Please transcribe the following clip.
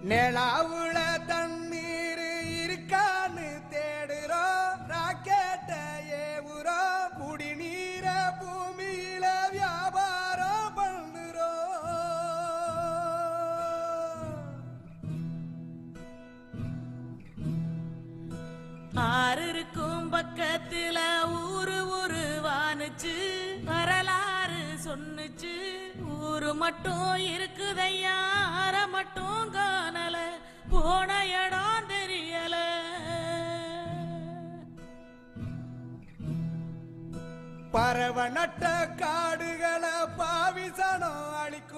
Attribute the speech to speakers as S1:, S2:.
S1: நிலாவுல தண்ணீர் இருக்கான்னு தேடுறோம், ராக்கெட்ட ஏவுறோம், குடிநீர பூமியில வியாபாரம் பண்ணுறோம்.
S2: ஆறு இருக்கும் பக்கத்துல ஊரு ஊரு வானுச்சு, வரலாறு சொன்னுச்சு. ஊரு மட்டும் இருக்குதையா, அற மட்டும் காணல, போன இடம் தெரியல.
S1: பறவை நட்ட காடுகளை பாவிசனம் அழிக்குது.